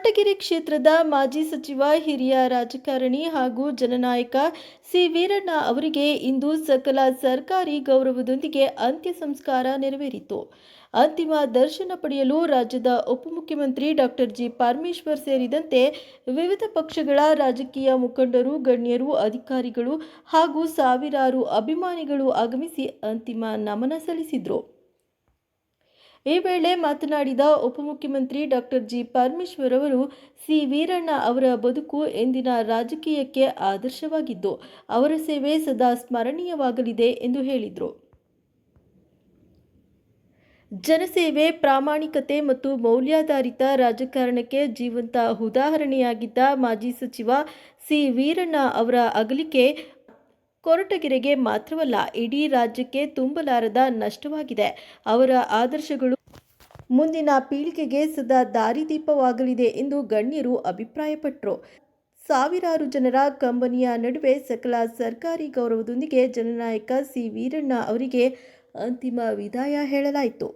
ಕೊರಟಗೆರೆ ಕ್ಷೇತ್ರದ ಮಾಜಿ ಸಚಿವ ಹಿರಿಯ ರಾಜಕಾರಣಿ ಹಾಗೂ ಜನನಾಯಕ ಸಿ ವೀರಣ್ಣ ಅವರಿಗೆ ಇಂದು ಸಕಲ ಸರ್ಕಾರಿ ಗೌರವದೊಂದಿಗೆ ಅಂತ್ಯ ಸಂಸ್ಕಾರ ನೆರವೇರಿತು. ಅಂತಿಮ ದರ್ಶನ ಪಡೆಯಲು ರಾಜ್ಯದ ಉಪಮುಖ್ಯಮಂತ್ರಿ ಡಾಕ್ಟರ್ ಜಿ ಪರಮೇಶ್ವರ್ ಸೇರಿದಂತೆ ವಿವಿಧ ಪಕ್ಷಗಳ ರಾಜಕೀಯ ಮುಖಂಡರು, ಗಣ್ಯರು, ಅಧಿಕಾರಿಗಳು ಹಾಗೂ ಸಾವಿರಾರು ಅಭಿಮಾನಿಗಳು ಆಗಮಿಸಿ ಅಂತಿಮ ನಮನ ಸಲ್ಲಿಸಿದರು. ಈ ವೇಳೆ ಮಾತನಾಡಿದ ಉಪಮುಖ್ಯಮಂತ್ರಿ ಡಾಕ್ಟರ್ ಜಿ ಪರಮೇಶ್ವರ್ ಅವರು, ಸಿ ವೀರಣ್ಣ ಅವರ ಬದುಕು ಎಂದಿನ ರಾಜಕೀಯಕ್ಕೆ ಆದರ್ಶವಾಗಿದ್ದು, ಅವರ ಸೇವೆ ಸದಾ ಸ್ಮರಣೀಯವಾಗಲಿದೆ ಎಂದು ಹೇಳಿದರು. ಜನಸೇವೆ, ಪ್ರಾಮಾಣಿಕತೆ ಮತ್ತು ಮೌಲ್ಯಾಧಾರಿತ ರಾಜಕಾರಣಕ್ಕೆ ಜೀವಂತ ಉದಾಹರಣೆಯಾಗಿದ್ದ ಮಾಜಿ ಸಚಿವ ಸಿ ವೀರಣ್ಣ ಅವರ ಅಗಲಿಕೆ ಕೊರಟಗೆರೆಗೆ ಮಾತ್ರವಲ್ಲ, ಇಡೀ ರಾಜ್ಯಕ್ಕೆ ತುಂಬಲಾರದ ನಷ್ಟವಾಗಿದೆ. ಅವರ ಆದರ್ಶಗಳು ಮುಂದಿನ ಪೀಳಿಗೆಗೆ ಸದಾ ದಾರಿದೀಪವಾಗಲಿದೆ ಎಂದು ಗಣ್ಯರು ಅಭಿಪ್ರಾಯಪಟ್ಟರು. ಸಾವಿರಾರು ಜನರ ಕಂಬನಿಯ ನಡುವೆ ಸಕಲ ಸರ್ಕಾರಿ ಗೌರವದೊಂದಿಗೆ ಜನನಾಯಕ ಸಿ ವೀರಣ್ಣ ಅವರಿಗೆ ಅಂತಿಮ ವಿದಾಯ ಹೇಳಲಾಯಿತು.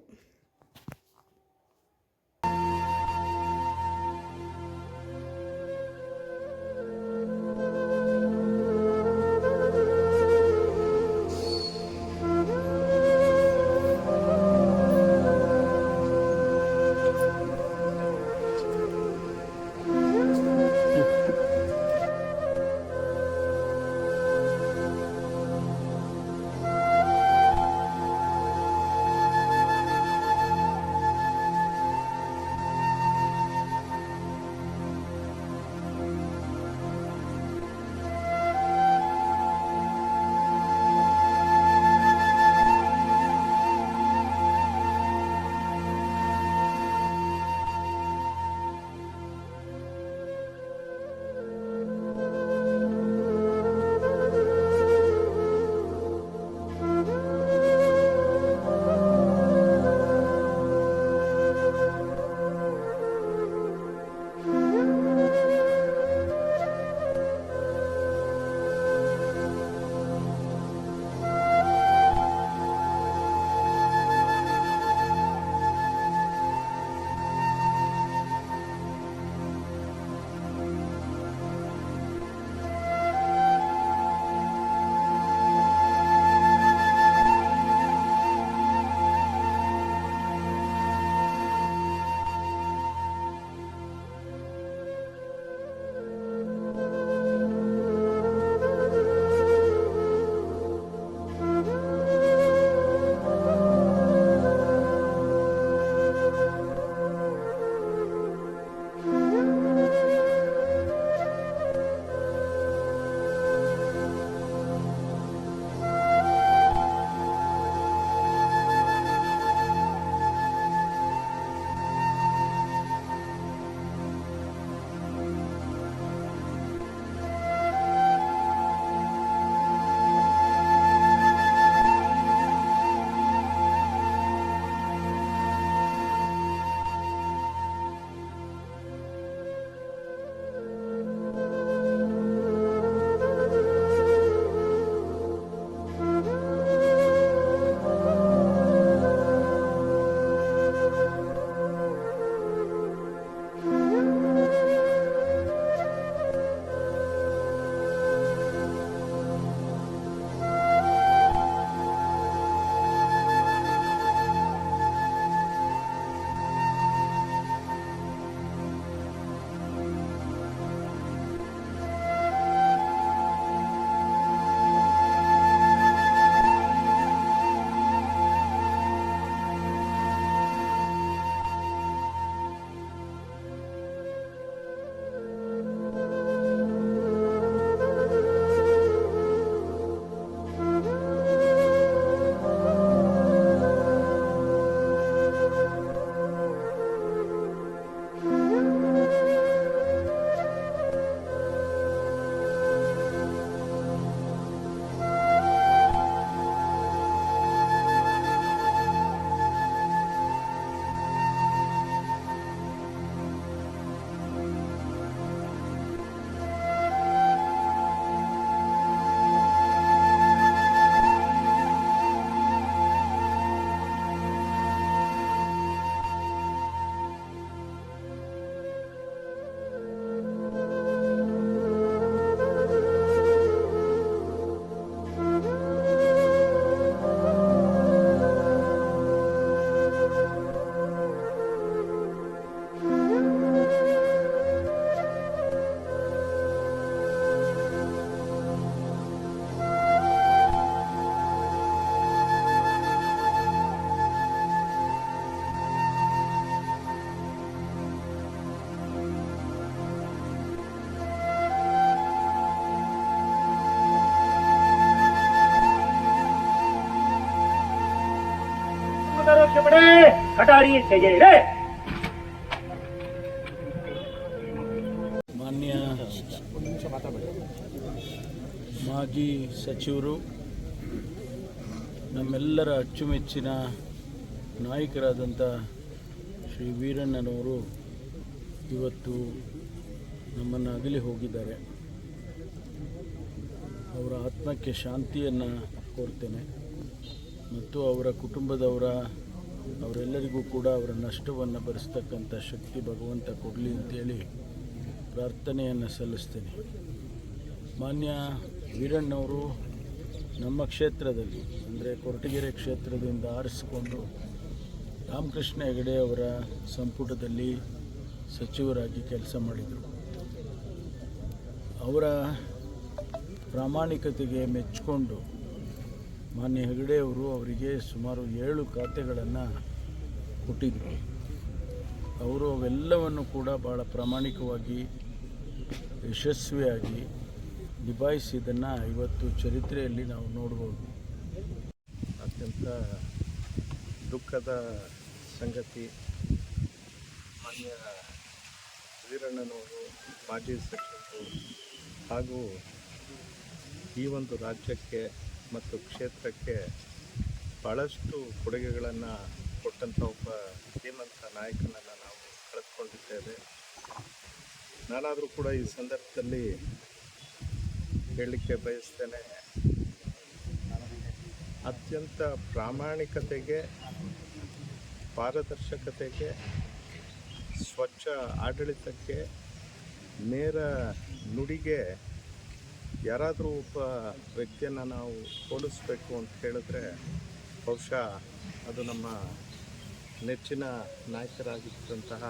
ಹರಿಸೆಯರೆ. ಮಾನ್ಯ ಮಾಜಿ ಸಚಿವರು, ನಮ್ಮೆಲ್ಲರ ಅಚ್ಚುಮೆಚ್ಚಿನ ನಾಯಕರಾದಂಥ ಶ್ರೀ ವೀರಣ್ಣನವರು ಇವತ್ತು ನಮ್ಮನ್ನು ಅಗಲಿ ಹೋಗಿದ್ದಾರೆ. ಅವರ ಆತ್ಮಕ್ಕೆ ಶಾಂತಿಯನ್ನು ಕೋರ್ತೇನೆ ಮತ್ತು ಅವರ ಅವರೆಲ್ಲರಿಗೂ ಕೂಡ ಅವರ ನಷ್ಟವನ್ನು ಭರಿಸ್ತಕ್ಕಂಥ ಶಕ್ತಿ ಭಗವಂತ ಕೊಡಲಿ ಅಂತೇಳಿ ಪ್ರಾರ್ಥನೆಯನ್ನು ಸಲ್ಲಿಸ್ತೇನೆ. ಮಾನ್ಯ ವೀರಣ್ಣವರು ನಮ್ಮ ಕ್ಷೇತ್ರದಲ್ಲಿ ಅಂದರೆ ಕೊರಟಗೆರೆ ಕ್ಷೇತ್ರದಿಂದ ಆರಿಸಿಕೊಂಡು ರಾಮಕೃಷ್ಣ ಹೆಗಡೆ ಅವರ ಸಂಪುಟದಲ್ಲಿ ಸಚಿವರಾಗಿ ಕೆಲಸ ಮಾಡಿದರು. ಅವರ ಪ್ರಾಮಾಣಿಕತೆಗೆ ಮೆಚ್ಚಿಕೊಂಡು ಮಾನ್ಯ ಹೆಗಡೆ ಅವರು ಅವರಿಗೆ ಸುಮಾರು 7 ಖಾತೆಗಳನ್ನು ಕೊಟ್ಟಿದ್ದರು. ಅವರು ಅವೆಲ್ಲವನ್ನು ಕೂಡ ಭಾಳ ಪ್ರಾಮಾಣಿಕವಾಗಿ ಯಶಸ್ವಿಯಾಗಿ ನಿಭಾಯಿಸಿದ್ದನ್ನು ಇವತ್ತು ಚರಿತ್ರೆಯಲ್ಲಿ ನಾವು ನೋಡ್ಬೋದು. ಅತ್ಯಂತ ದುಃಖದ ಸಂಗತಿ. ಮಾನ್ಯ ವೀರಣ್ಣನವರು ಮಾಜಿ ಸಚಿವರು ಹಾಗೂ ಈ ಒಂದು ರಾಜ್ಯಕ್ಕೆ ಮತ್ತು ಕ್ಷೇತ್ರಕ್ಕೆ ಭಾಳಷ್ಟು ಕೊಡುಗೆಗಳನ್ನು ಕೊಟ್ಟಂಥ ಒಬ್ಬ ಧೀಮಂತ ನಾಯಕನನ್ನು ನಾವು ಕಳೆದುಕೊಂಡಿದ್ದೇವೆ. ನಾನಾದರೂ ಕೂಡ ಈ ಸಂದರ್ಭದಲ್ಲಿ ಹೇಳಲಿಕ್ಕೆ ಬಯಸ್ತೇನೆ, ಅತ್ಯಂತ ಪ್ರಾಮಾಣಿಕತೆಗೆ, ಪಾರದರ್ಶಕತೆಗೆ, ಸ್ವಚ್ಛ ಆಡಳಿತಕ್ಕೆ, ನೇರ ನುಡಿಗೆ ಯಾರಾದರೂ ಒಬ್ಬ ವ್ಯಕ್ತಿಯನ್ನು ನಾವು ಹೋಲಿಸಬೇಕು ಅಂತ ಹೇಳಿದ್ರೆ ಬಹುಶಃ ಅದು ನಮ್ಮ ನೆಚ್ಚಿನ ನಾಯಕರಾಗಿದ್ದಂತಹ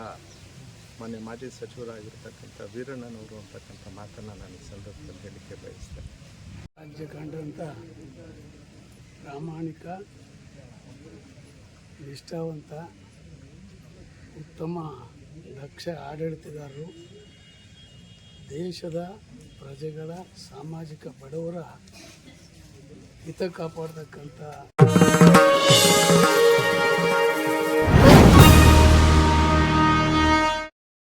ಮಾನ್ಯ ಮಾಜಿ ಸಚಿವರಾಗಿರ್ತಕ್ಕಂಥ ವೀರಣ್ಣನವರು ಅಂತಕ್ಕಂಥ ಮಾತನ್ನು ನಾನು ಈ ಸಂದರ್ಭದಲ್ಲಿ ಹೇಳಲಿಕ್ಕೆ ಬಯಸ್ತೇನೆ. ರಾಜ್ಯ ಕಂಡಂಥ ಪ್ರಾಮಾಣಿಕ, ನಿಷ್ಠಾವಂತ, ಉತ್ತಮ ದಕ್ಷ ಆಡಳಿತಗಾರರು, ದೇಶದ ಪ್ರಜೆಗಳ ಸಾಮಾಜಿಕ ಬಡವರ ಹಿತ ಕಾಪಾಡ್ತಕ್ಕಂಥ